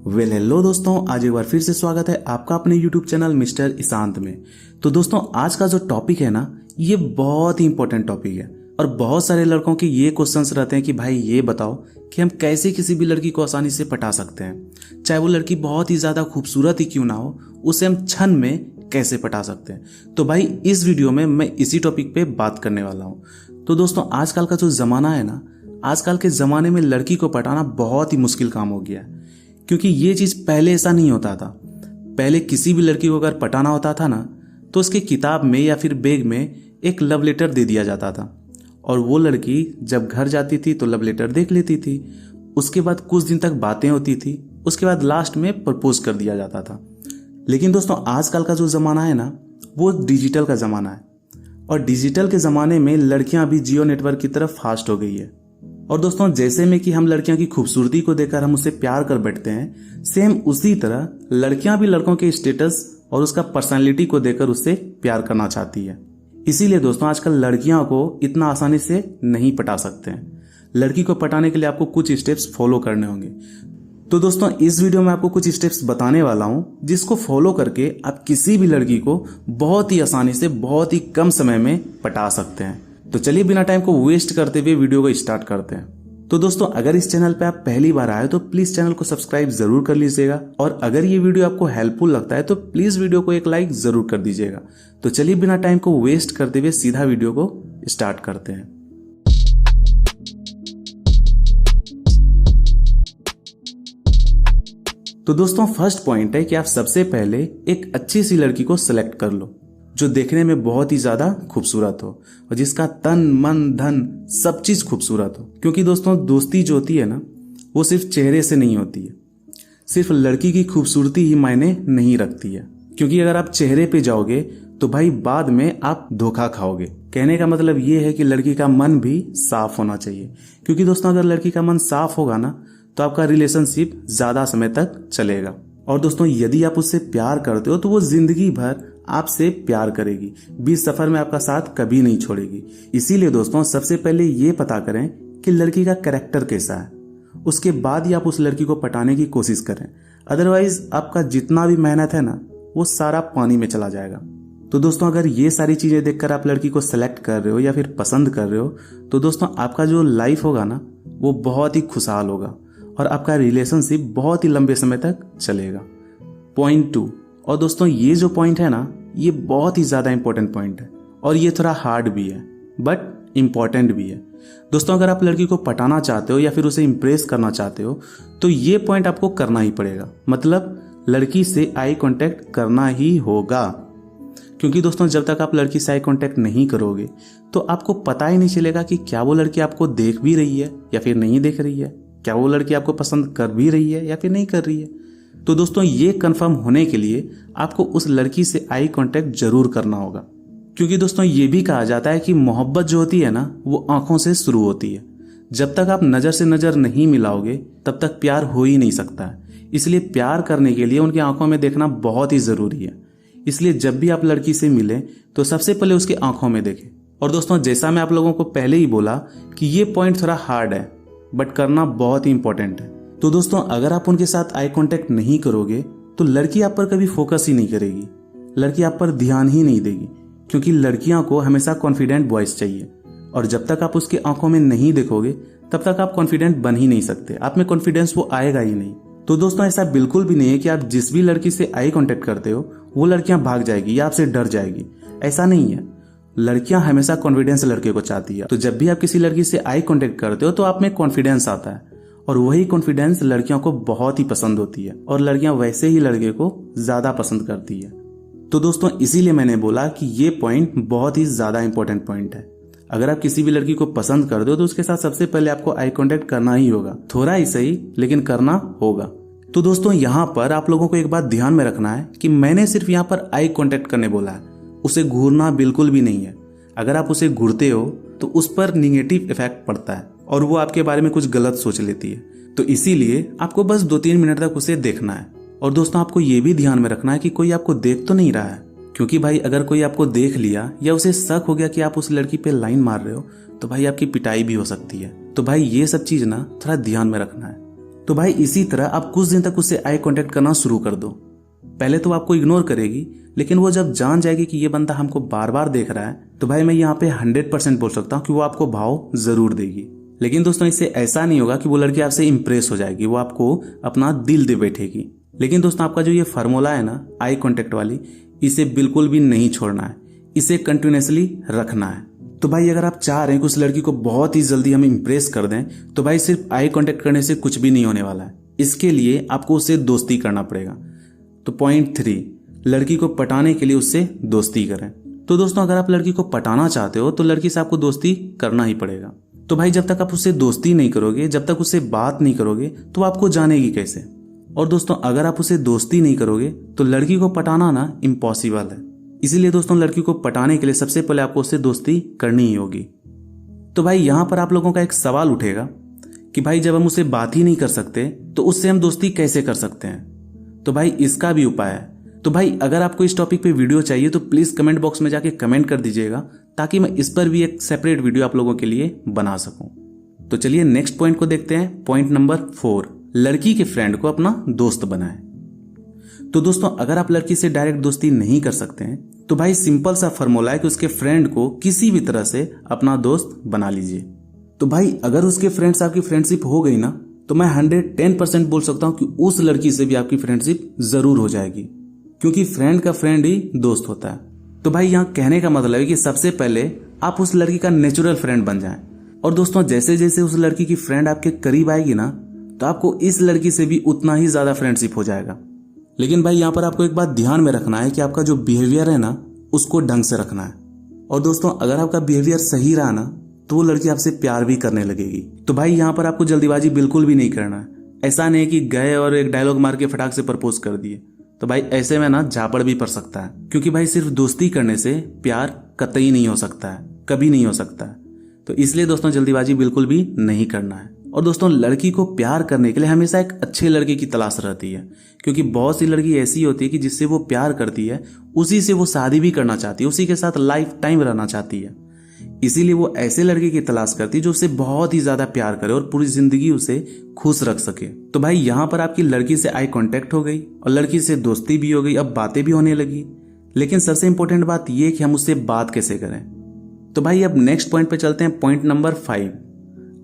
Hello दोस्तों, आज एक बार फिर से स्वागत है आपका अपने YouTube चैनल मिस्टर ईशांत में। तो दोस्तों, आज का जो टॉपिक है ना, ये बहुत ही इंपॉर्टेंट टॉपिक है और बहुत सारे लड़कों के ये क्वेश्चंस रहते हैं कि भाई ये बताओ कि हम कैसे किसी भी लड़की को आसानी से पटा सकते हैं, चाहे वो लड़की बहुत ही ज़्यादा खूबसूरत ही क्यों ना हो, उसे हम क्षण में कैसे पटा सकते हैं। तो भाई इस वीडियो में मैं इसी टॉपिक पे बात करने वाला हूँ। तो दोस्तों, आजकल का जो ज़माना है ना, आजकल के ज़माने में लड़की को पटाना बहुत ही मुश्किल काम हो गया है, क्योंकि ये चीज़ पहले ऐसा नहीं होता था। पहले किसी भी लड़की को अगर पटाना होता था ना, तो उसके किताब में या फिर बैग में एक लव लेटर दे दिया जाता था और वो लड़की जब घर जाती थी तो लव लेटर देख लेती थी। उसके बाद कुछ दिन तक बातें होती थी, उसके बाद लास्ट में प्रपोज कर दिया जाता था। लेकिन दोस्तों, आजकल का जो ज़माना है ना, वो डिजिटल का ज़माना है और डिजिटल के ज़माने में लड़कियां अभी जियो नेटवर्क की तरफ फास्ट हो गई है। और दोस्तों, जैसे में कि हम लड़कियों की खूबसूरती को देखकर हम उससे प्यार कर बैठते हैं, सेम उसी तरह लड़कियां भी लड़कों के स्टेटस और उसका पर्सनालिटी को देखकर उससे प्यार करना चाहती है। इसीलिए दोस्तों, आजकल लड़कियों को इतना आसानी से नहीं पटा सकते हैं। लड़की को पटाने के लिए आपको कुछ स्टेप्स फॉलो करने होंगे। तो दोस्तों, इस वीडियो में आपको कुछ स्टेप्स बताने वाला हूं, जिसको फॉलो करके आप किसी भी लड़की को बहुत ही आसानी से बहुत ही कम समय में पटा सकते हैं। तो चलिए बिना टाइम को वेस्ट करते हुए वीडियो को स्टार्ट करते हैं। तो दोस्तों, अगर इस चैनल पे आप पहली बार आए तो प्लीज चैनल को सब्सक्राइब जरूर कर लीजिएगा और अगर ये वीडियो आपको हेल्पफुल लगता है तो प्लीज वीडियो को एक लाइक जरूर कर दीजिएगा। तो चलिए बिना टाइम को वेस्ट करते हुए सीधा वीडियो को स्टार्ट करते हैं। तो दोस्तों, फर्स्ट पॉइंट है कि आप सबसे पहले एक अच्छी सी लड़की को सिलेक्ट कर लो, जो देखने में बहुत ही ज्यादा खूबसूरत हो और जिसका तन मन धन सब चीज खूबसूरत हो। क्योंकि दोस्तों, दोस्ती जो होती है ना, वो सिर्फ चेहरे से नहीं होती है। सिर्फ लड़की की खूबसूरती ही मायने नहीं रखती है, क्योंकि अगर आप चेहरे पे जाओगे तो भाई बाद में आप धोखा खाओगे। कहने का मतलब ये है कि लड़की का मन भी साफ होना चाहिए, क्योंकि दोस्तों अगर लड़की का मन साफ होगा ना, तो आपका रिलेशनशिप ज्यादा समय तक चलेगा। और दोस्तों, यदि आप उससे प्यार करते हो तो वो जिंदगी भर आपसे प्यार करेगी, बीच सफर में आपका साथ कभी नहीं छोड़ेगी। इसीलिए दोस्तों, सबसे पहले ये पता करें कि लड़की का कैरेक्टर कैसा है, उसके बाद ही आप उस लड़की को पटाने की कोशिश करें। अदरवाइज आपका जितना भी मेहनत है ना, वो सारा पानी में चला जाएगा। तो दोस्तों, अगर ये सारी चीजें देखकर आप लड़की को सेलेक्ट कर रहे हो या फिर पसंद कर रहे हो, तो दोस्तों आपका जो लाइफ होगा ना, वो बहुत ही खुशहाल होगा और आपका रिलेशनशिप बहुत ही लंबे समय तक चलेगा। पॉइंट 2, और दोस्तों ये जो पॉइंट है ना, ये बहुत ही ज्यादा इंपॉर्टेंट पॉइंट है और ये थोड़ा हार्ड भी है बट इंपॉर्टेंट भी है। दोस्तों, अगर आप लड़की को पटाना चाहते हो या फिर उसे इंप्रेस करना चाहते हो, तो ये पॉइंट आपको करना ही पड़ेगा। मतलब लड़की से आई कांटेक्ट करना ही होगा, क्योंकि दोस्तों जब तक आप लड़की से आई कांटेक्ट नहीं करोगे तो आपको पता ही नहीं चलेगा कि क्या वो लड़की आपको देख भी रही है या फिर नहीं देख रही है, क्या वो लड़की आपको पसंद कर भी रही है या फिर नहीं कर रही है। तो दोस्तों, ये कंफर्म होने के लिए आपको उस लड़की से आई कांटेक्ट जरूर करना होगा, क्योंकि दोस्तों ये भी कहा जाता है कि मोहब्बत जो होती है ना, वो आंखों से शुरू होती है। जब तक आप नजर से नजर नहीं मिलाओगे तब तक प्यार हो ही नहीं सकता है। इसलिए प्यार करने के लिए उनकी आंखों में देखना बहुत ही जरूरी है। इसलिए जब भी आप लड़की से मिले तो सबसे पहले उसके आंखों में देखें। और दोस्तों, जैसा मैं आप लोगों को पहले ही बोला कि ये पॉइंट थोड़ा हार्ड है बट करना बहुत ही इंपॉर्टेंट है। तो दोस्तों, अगर आप उनके साथ आई कांटेक्ट नहीं करोगे तो लड़की आप पर कभी फोकस ही नहीं करेगी, लड़की आप पर ध्यान ही नहीं देगी, क्योंकि लड़कियों को हमेशा कॉन्फिडेंट बॉयज चाहिए और जब तक आप उसके आंखों में नहीं देखोगे तब तक आप कॉन्फिडेंट बन ही नहीं सकते। आप में कॉन्फिडेंस वो आएगा ही नहीं। तो दोस्तों, ऐसा बिल्कुल भी नहीं है कि आप जिस भी लड़की से आई कांटेक्ट करते हो वो लड़कियां भाग जाएगी या आपसे डर जाएगी, ऐसा नहीं है। लड़कियां हमेशा कॉन्फिडेंस लड़के को चाहती है। तो जब भी आप किसी लड़की से आई कांटेक्ट करते हो तो आप में कॉन्फिडेंस आता है और वही कॉन्फिडेंस लड़कियों को बहुत ही पसंद होती है और लड़कियां वैसे ही लड़के को ज्यादा पसंद करती है। तो दोस्तों, इसीलिए मैंने बोला कि ये पॉइंट बहुत ही ज्यादा इंपॉर्टेंट पॉइंट है। अगर आप किसी भी लड़की को पसंद कर दो तो उसके साथ सबसे पहले आपको आई कांटेक्ट करना ही होगा, थोड़ा ही सही लेकिन करना होगा। तो दोस्तों, यहाँ पर आप लोगों को एक बात ध्यान में रखना है कि मैंने सिर्फ यहाँ पर आई कांटेक्ट करने बोला है, उसे घूरना बिल्कुल भी नहीं है। अगर आप उसे घूरते हो तो उस पर निगेटिव इफेक्ट पड़ता है और वो आपके बारे में कुछ गलत सोच लेती है। तो इसीलिए आपको बस 2-3 मिनट तक उसे देखना है। और दोस्तों, आपको ये भी ध्यान में रखना है कि कोई आपको देख तो नहीं रहा है, क्योंकि भाई अगर कोई आपको देख लिया या उसे शक हो गया कि आप उस लड़की पे लाइन मार रहे हो तो भाई आपकी पिटाई भी हो सकती है। तो भाई ये सब चीज ना थोड़ा ध्यान में रखना है। तो भाई इसी तरह आप कुछ दिन तक उससे आई कांटेक्ट करना शुरू कर दो। पहले तो आपको इग्नोर करेगी, लेकिन वो जब जान जाएगी कि ये बंदा हमको बार बार देख रहा है, तो भाई मैं यहाँ पे 100% बोल सकता हूँ कि वो आपको भाव जरूर देगी। लेकिन दोस्तों इससे ऐसा नहीं होगा कि वो लड़की आपसे इंप्रेस हो जाएगी, वो आपको अपना दिल दे बैठेगी। लेकिन दोस्तों आपका जो ये फार्मूला है ना आई कांटेक्ट वाली, इसे बिल्कुल भी नहीं छोड़ना है, इसे कंटिन्यूसली रखना है। तो भाई अगर आप चाह रहे हैं कि उस लड़की को बहुत ही जल्दी हम इंप्रेस कर दें, तो भाई सिर्फ आई कांटेक्ट करने से कुछ भी नहीं होने वाला है। इसके लिए आपको उससे दोस्ती करना पड़ेगा। तो पॉइंट 3, लड़की को पटाने के लिए उससे दोस्ती करें। तो दोस्तों अगर आप लड़की को पटाना चाहते हो तो लड़की से आपको दोस्ती करना ही पड़ेगा। तो भाई जब तक आप उससे दोस्ती नहीं करोगे, जब तक उससे बात नहीं करोगे, तो आपको जानेगी कैसे। और दोस्तों अगर आप उसे दोस्ती नहीं करोगे तो लड़की को पटाना ना इम्पॉसिबल है। इसीलिए दोस्तों लड़की को पटाने के लिए सबसे पहले आपको उससे दोस्ती करनी ही होगी। तो भाई यहां पर आप लोगों का एक सवाल उठेगा कि भाई जब हम उससे बात ही नहीं कर सकते तो उससे हम दोस्ती कैसे कर सकते हैं। तो भाई इसका भी उपाय है। तो भाई अगर आपको इस टॉपिक पे वीडियो चाहिए तो प्लीज कमेंट बॉक्स में जाके कमेंट कर दीजिएगा, ताकि मैं इस पर भी एक सेपरेट वीडियो आप लोगों के लिए बना सकूं। तो चलिए नेक्स्ट पॉइंट को देखते हैं। पॉइंट नंबर 4, लड़की के फ्रेंड को अपना दोस्त बनाएं। तो दोस्तों अगर आप लड़की से डायरेक्ट दोस्ती नहीं कर सकते हैं तो भाई सिंपल सा फॉर्मूला है कि उसके फ्रेंड को किसी भी तरह से अपना दोस्त बना लीजिए। तो भाई अगर उसके फ्रेंड से आपकी फ्रेंडशिप हो गई ना, तो मैं 110% बोल सकता हूं कि उस लड़की से भी आपकी फ्रेंडशिप जरूर हो जाएगी, क्योंकि फ्रेंड का फ्रेंड ही दोस्त होता है। तो भाई यहाँ कहने का मतलब है कि सबसे पहले आप उस लड़की का नेचुरल फ्रेंड बन जाएं। और दोस्तों जैसे जैसे उस लड़की की फ्रेंड आपके करीब आएगी ना, तो आपको इस लड़की से भी उतना ही ज्यादा फ्रेंडशिप हो जाएगा। लेकिन भाई यहाँ पर आपको एक बात ध्यान में रखना है कि आपका जो बिहेवियर है ना, उसको ढंग से रखना है। और दोस्तों अगर आपका बिहेवियर सही रहा ना, तो वो लड़की आपसे प्यार भी करने लगेगी। तो भाई यहाँ पर आपको जल्दीबाजी बिल्कुल भी नहीं करना है। ऐसा नहीं कि गए और एक डायलॉग मार के फटाक से प्रपोज कर दिए, तो भाई ऐसे में ना झापड़ भी पड़ सकता है। क्योंकि भाई सिर्फ दोस्ती करने से प्यार कतई नहीं हो सकता है, कभी नहीं हो सकता है। तो इसलिए दोस्तों जल्दीबाजी बिल्कुल भी नहीं करना है। और दोस्तों लड़की को प्यार करने के लिए हमेशा एक अच्छे लड़के की तलाश रहती है, क्योंकि बहुत सी लड़की ऐसी होती है कि जिससे वो प्यार करती है उसी से वो शादी भी करना चाहती है, उसी के साथ लाइफ टाइम रहना चाहती है। इसीलिए वो ऐसे लड़के की तलाश करती है जो उससे बहुत ही ज्यादा प्यार करे और पूरी जिंदगी उसे खुश रख सके। तो भाई यहाँ पर आपकी लड़की से आई कांटेक्ट हो गई और लड़की से दोस्ती भी हो गई, अब बातें भी होने लगी। लेकिन सबसे इंपॉर्टेंट बात यह कि हम उससे बात कैसे करें। तो भाई अब नेक्स्ट पॉइंट पे चलते हैं। पॉइंट नंबर 5,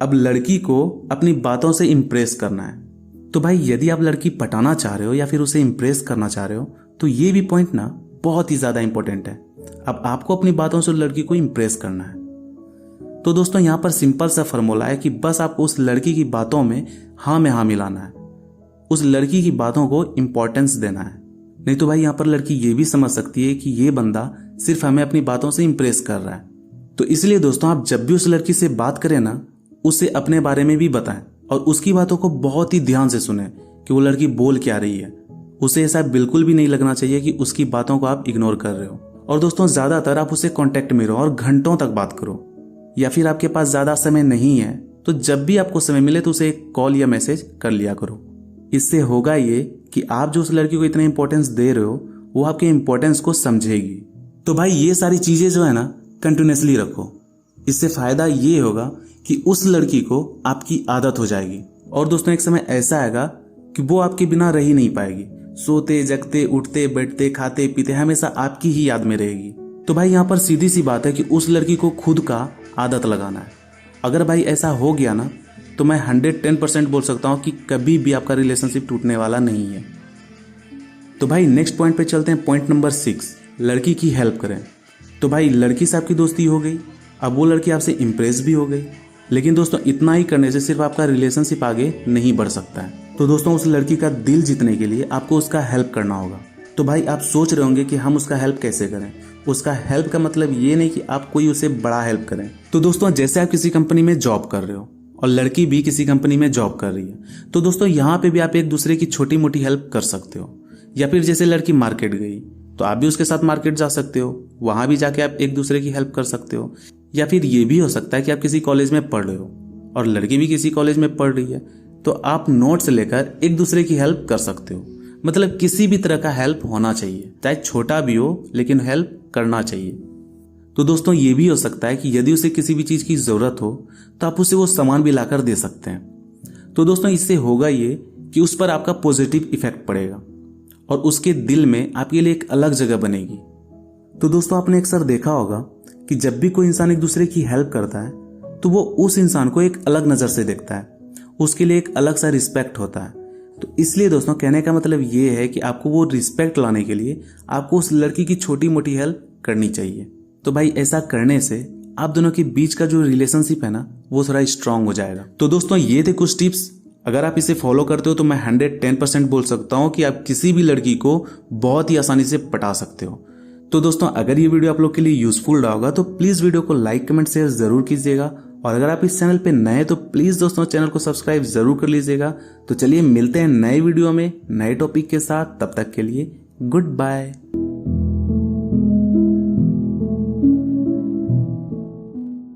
अब लड़की को अपनी बातों से इंप्रेस करना है। तो भाई यदि आप लड़की पटाना चाह रहे हो या फिर उसे इंप्रेस करना चाह रहे हो, तो ये भी पॉइंट ना बहुत ही ज्यादा इंपॉर्टेंट है। अब आपको अपनी बातों से लड़की को इंप्रेस करना है। तो दोस्तों यहाँ पर सिंपल सा फॉर्मूला है कि बस आपको उस लड़की की बातों में हाँ में हाँ मिलाना है, उस लड़की की बातों को इंपॉर्टेंस देना है। नहीं तो भाई यहाँ पर लड़की ये भी समझ सकती है कि ये बंदा सिर्फ हमें अपनी बातों से इंप्रेस कर रहा है। तो इसलिए दोस्तों आप जब भी उस लड़की से बात करें ना, उसे अपने बारे में भी बताएं और उसकी बातों को बहुत ही ध्यान से सुने कि वो लड़की बोल क्या रही है। उसे ऐसा बिल्कुल भी नहीं लगना चाहिए कि उसकी बातों को आप इग्नोर कर रहे हो। और दोस्तों ज्यादातर आप उससे कांटेक्ट में रहो और घंटों तक बात करो। या फिर आपके पास ज्यादा समय नहीं है तो जब भी आपको समय मिले तो उसे एक कॉल या मैसेज कर लिया करो। इससे होगा ये कि आप जो उस लड़की को इतना इंपॉर्टेंस दे रहे हो वो आपके इंपॉर्टेंस को समझेगी। तो भाई ये सारी चीजें जो है ना कंटिन्यूसली रखो। इससे फायदा ये होगा कि उस लड़की को आपकी आदत हो जाएगी। और दोस्तों एक समय ऐसा आएगा कि वो आपके बिना रह ही नहीं पाएगी। सोते जगते उठते बैठते खाते पीते हमेशा आपकी ही याद में रहेगी। तो भाई यहाँ पर सीधी सी बात है कि उस लड़की को खुद का आदत लगाना है। अगर भाई ऐसा हो गया ना तो मैं 110% बोल सकता हूँ कि कभी भी आपका रिलेशनशिप टूटने वाला नहीं है। तो भाई नेक्स्ट पॉइंट पे चलते हैं। पॉइंट नंबर 6, लड़की की हेल्प करें। तो भाई लड़की से आपकी दोस्ती हो गई, अब वो लड़की आपसे इंप्रेस भी हो गई। लेकिन दोस्तों इतना ही करने से सिर्फ आपका रिलेशनशिप आगे नहीं बढ़ सकता है। तो दोस्तों उस लड़की का दिल जीतने के लिए आपको उसका हेल्प करना होगा। तो भाई आप सोच रहे होंगे कि हम उसका हेल्प कैसे करें। उसका हेल्प का मतलब ये नहीं कि आप कोई उसे बड़ा हेल्प करें। तो दोस्तों जैसे आप किसी कंपनी में जॉब कर रहे हो और लड़की भी किसी कंपनी में जॉब कर रही है, तो दोस्तों यहाँ पे भी आप एक दूसरे की छोटी मोटी हेल्प कर सकते हो। या फिर जैसे लड़की मार्केट गई तो आप भी उसके साथ मार्केट जा सकते हो, वहां भी जाके आप एक दूसरे की हेल्प कर सकते हो। या फिर ये भी हो सकता है कि आप किसी कॉलेज में पढ़ रहे हो और लड़की भी किसी कॉलेज में पढ़ रही है, तो आप नोट्स लेकर एक दूसरे की हेल्प कर सकते हो। मतलब किसी भी तरह का हेल्प होना चाहिए, चाहे छोटा भी हो, लेकिन हेल्प करना चाहिए। तो दोस्तों ये भी हो सकता है कि यदि उसे किसी भी चीज की जरूरत हो तो आप उसे वो सामान भी लाकर दे सकते हैं। तो दोस्तों इससे होगा ये कि उस पर आपका पॉजिटिव इफेक्ट पड़ेगा और उसके दिल में आपके लिए एक अलग जगह बनेगी। तो दोस्तों आपने अक्सर देखा होगा कि जब भी कोई इंसान एक दूसरे की हेल्प करता है तो वो उस इंसान को एक अलग नज़र से देखता है, उसके लिए एक अलग सा रिस्पेक्ट होता है। तो इसलिए दोस्तों कहने का मतलब ये है कि आपको वो रिस्पेक्ट लाने के लिए आपको उस लड़की की छोटी मोटी हेल्प करनी चाहिए। तो भाई ऐसा करने से आप दोनों के बीच का जो रिलेशनशिप है ना वो थोड़ा स्ट्रांग हो जाएगा। तो दोस्तों ये थे कुछ टिप्स, अगर आप इसे फॉलो करते हो तो मैं 110% बोल सकता हूँ कि आप किसी भी लड़की को बहुत ही आसानी से पटा सकते हो। तो दोस्तों अगर ये वीडियो आप लोग के लिए यूजफुल रहा होगा तो प्लीज़ वीडियो को लाइक कमेंट शेयर जरूर कीजिएगा, और अगर आप इस चैनल पे नए हैं तो प्लीज़ दोस्तों चैनल को सब्सक्राइब जरूर कर लीजिएगा। तो चलिए मिलते हैं नए वीडियो में नए टॉपिक के साथ, तब तक के लिए गुड बाय।